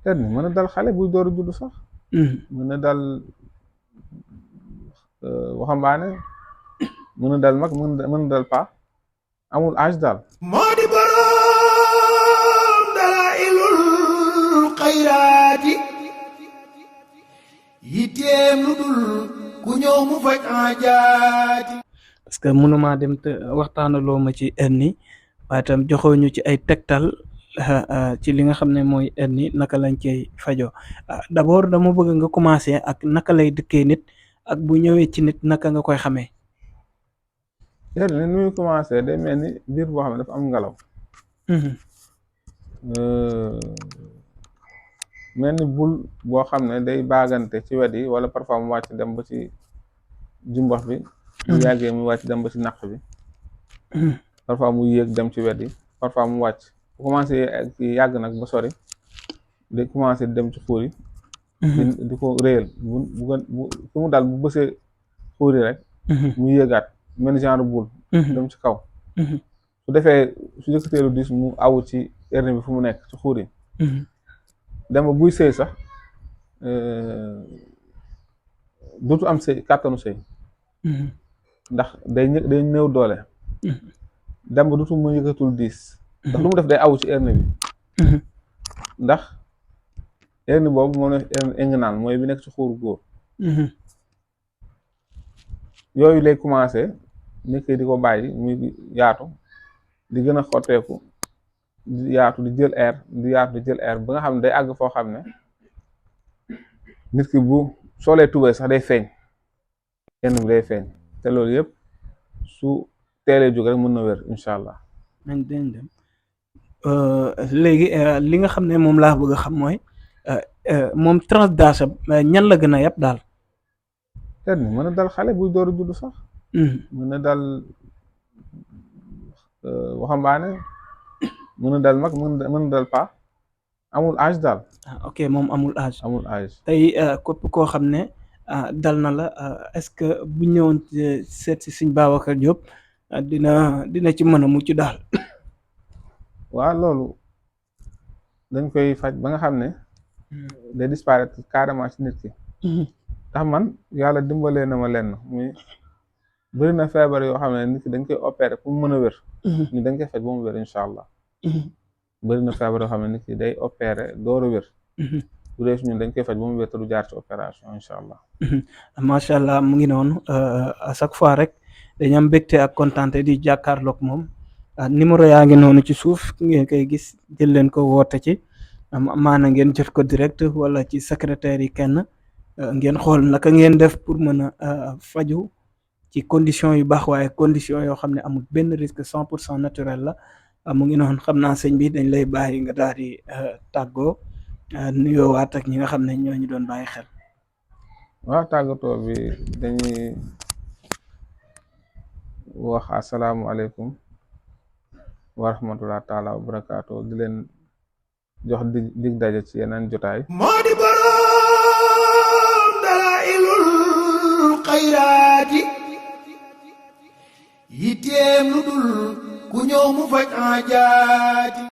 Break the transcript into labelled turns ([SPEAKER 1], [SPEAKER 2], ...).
[SPEAKER 1] hernie mën na dal xale buy door a judd sax. mën na dal waxambaane, mën na dal mag, mën na dal paa, amul âge daal.
[SPEAKER 2] moo di boroom dalailul xayraati yitteem lu dul ku ñëw mu faj aajaati.
[SPEAKER 3] parce que mënuma dem te waxtaanaloo ma ci hernie waaye tam joxoo ñu ci ay tegtal ci li nga xam ne mooy hernie naka lañ cay fajoo d'abord dama bëgg nga commencer ak naka lay dëkkee nit ak bu ñëwee ci nit naka nga koy xamee.
[SPEAKER 1] hernie ni muy commencé day mel ni biir boo xam ne dafa am ngelaw. mel ni bul boo xam ne day baagante ci wet yi wala parfois mu wàcc dem ba ci jumbax bi. bu yàggee mu wàcc dem ba ci naq bi. parfois mu yéeg dem ci wet yi parfois mu wàcc bu commencé yàgg nag ba sori day commencé dem ci xuur yi. di ko réyal bu fu mu daal bu bësee xuur yi rek. mu yéegaat mel ni genre bul. dem ci kaw. su defee su jëkkateelu dis mu awu ci hernie bi fu mu nekk ci xuur yi. dem ba buy sëy sax dootu am sëy kàttanu sëy. ndax day néew doole. dem ba dootu mu yëkkatul diis. ndax lu mu def day awu ci hernie bi. ndax hernie boobu moom la hernie inguinale mooy bi nekk ci xuuru góor. yooyu lay commencé nit ki di ko bàyyi muy yaatu di gën a xotteeku di yaatu di jël air di yaatu di jël air ba nga xam ne day àgg foo xam ne nit ki bu soolee tubéy sax day feeñ hernie bi day feeñ te loolu yëpp su teelee jóg rek mën na wér incha allah.
[SPEAKER 3] nañ dem léegi li nga xam ne moom laa bëgg a xam mooy moom tranche d'âge ñan la gën a yab daal.
[SPEAKER 1] hernie mën na dal xale buy door a judd sax. mën na dal waxambaane, mën na dal mag, mën na dal paa, amul âge daal.
[SPEAKER 3] ok moom amul âge.
[SPEAKER 1] amul âge
[SPEAKER 3] tey képp koo xam ne dal na la est-ce que bu ñëwoon seet si Sëñ Babacar Diop dina ci mën a mucc daal.
[SPEAKER 1] waaw loolu dañ koy faj ba nga xam ne day disparaître carrément ci nit ki. ndax man yàlla dimbalee na ma lenn muy bëri na feebar yoo xam ne nit ki dañ koy opérer pour mu mën a wér. ñu dañ koy faj ba mu wér incha allah. bëri na feebar yoo xam ne nit ki day opérer door a wér. bu dee ñun dañ koy faj ba mu wér te du jaar ci opération incha allah.
[SPEAKER 3] macha allah mu ngi noonu à chaque fois rek dañu am mbégte ak kontaante di jàkkaarloog moom numéro yaa ngi noonu ci suuf ngeen koy gis jël leen ko woote ci maana ngeen jot ko direct wala ci secrétaire yi kenn ngeen xool naka ngeen def pour mën a faju ci condition yu baax waaye condition yoo xam ne amul benn risque 100% naturel la mu ngi noonu xam naa sëñ bi dañ lay bàyyi nga daal di tàggoo nuyoowaat ak ñi nga xam ne ñoo ñu doon bàyyi xel.
[SPEAKER 1] waaw tàggatoo bi dañuy wax asalaamualeykum wa rahmatulah taala wa barakaatu di leen jox dig daje ci yeneen jotaay.
[SPEAKER 2] moo di boroom dalailul xayraati yitteem lu dul ku ñëw mu faj aajaati.